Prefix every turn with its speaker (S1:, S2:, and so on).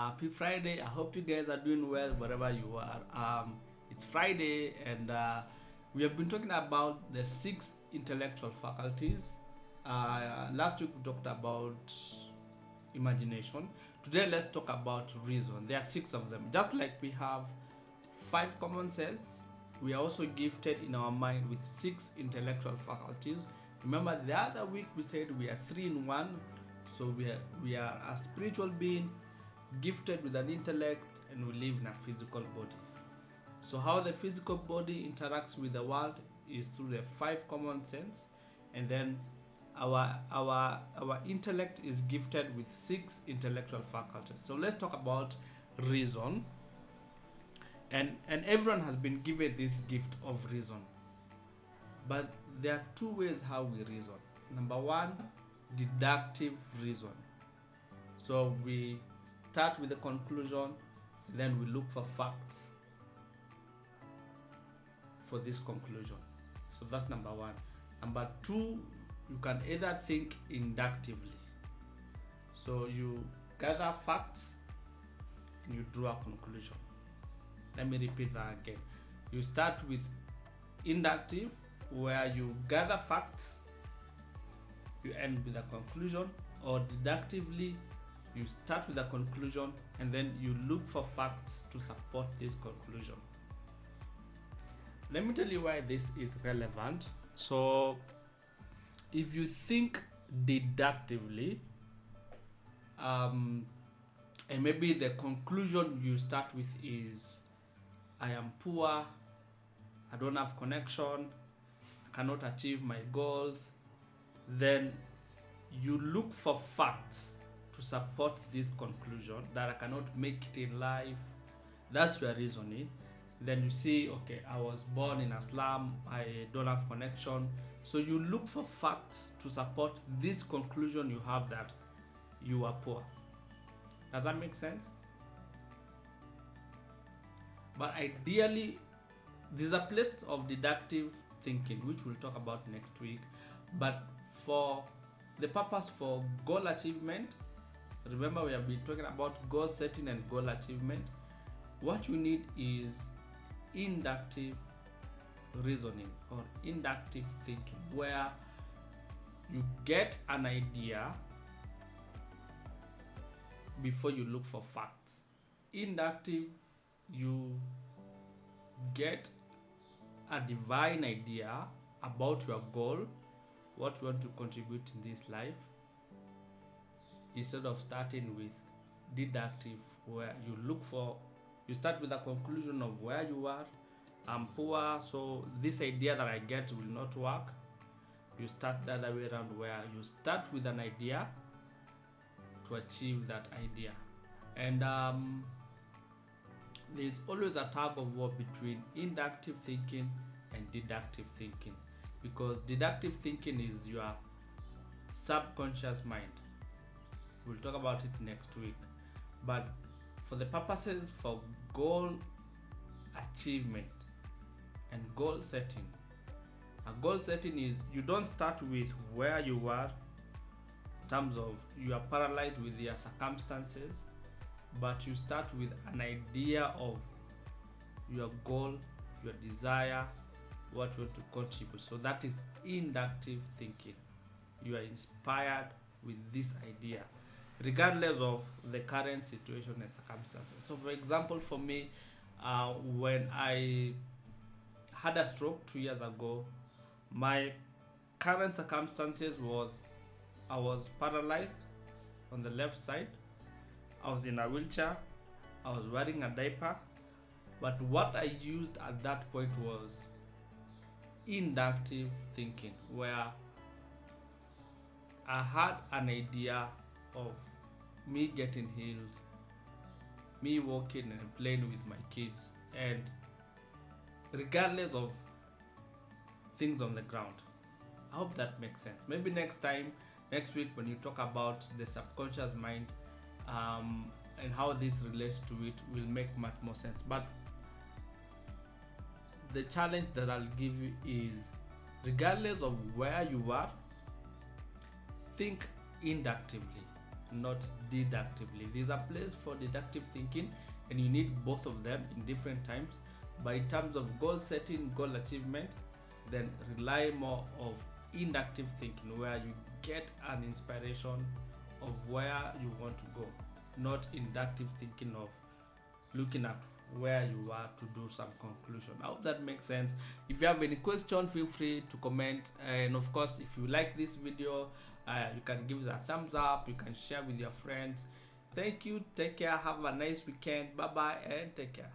S1: Happy Friday. I hope you guys are doing well wherever you are. It's Friday, and we have been talking about the 6 intellectual faculties. Last week we talked about imagination. Today let's talk about reason. There are 6 of them. Just like we have 5 common sense, we are also gifted in our mind with 6 intellectual faculties. Remember, the other week we said we are 3 in 1. So we are a spiritual being gifted with an intellect, and we live in a physical body. So how the physical body interacts with the world is through the 5 common sense, and then our intellect is gifted with 6 intellectual faculties. So let's talk about reason. And everyone has been given this gift of reason. But there are 2 ways how we reason. Number 1, deductive reason. So we start with the conclusion, then we look for facts for this conclusion. So that's number 1. Number 2, you can either think inductively. So you gather facts and you draw a conclusion. Let me repeat that again. You start with inductive, where you gather facts, you end with a conclusion, or deductively, you start with a conclusion and then you look for facts to support this conclusion. Let me tell you why this is relevant. So, if you think deductively, and maybe the conclusion you start with is, I am poor, I don't have connection, I cannot achieve my goals, then you look for facts to support this conclusion that I cannot make it in life. That's your reasoning. Then you see, okay, I was born in a slum, I don't have connection. So you look for facts to support this conclusion you have that you are poor. Does that make sense? But ideally, there's a place of deductive thinking, which we'll talk about next week. But for the purpose for goal achievement, remember we have been talking about goal setting and goal achievement. What you need is inductive reasoning or inductive thinking, where you get an idea before you look for facts. Inductive, you get a divine idea about your goal, what you want to contribute in this life, instead of starting with deductive, where you start with a conclusion of where you are. I'm poor, so this idea that I get will not work. You start the other way around, where you start with an idea to achieve that idea. And there's always a tug of war between inductive thinking and deductive thinking, because deductive thinking is your subconscious mind. We'll talk about it next week. But for the purposes for goal achievement and goal setting, a goal setting is you don't start with where you are in terms of you are paralyzed with your circumstances, but you start with an idea of your goal, your desire, what you want to contribute. So that is inductive thinking. You are inspired with this idea, regardless of the current situation and circumstances. So for example, for me, when I had a stroke 2 years ago, my current circumstances was I was paralyzed on the left side. I was in a wheelchair. I was wearing a diaper. But what I used at that point was inductive thinking, where I had an idea of me getting healed, me walking and playing with my kids, and regardless of things on the ground. I hope that makes sense. Maybe next week, when you talk about the subconscious mind and how this relates to it, will make much more sense. But the challenge that I'll give you is, regardless of where you are, think inductively. not deductively. There's a place for deductive thinking, and you need both of them in different times. But in terms of goal setting, goal achievement, then rely more of inductive thinking, where you get an inspiration of where you want to go, not inductive thinking of looking at where you are to do some conclusion. I hope that makes sense. If you have any question, feel free to comment, and of course, if you like this video, you can give it a thumbs up, you can share with your friends. Thank you, take care, have a nice weekend, bye bye, and take care.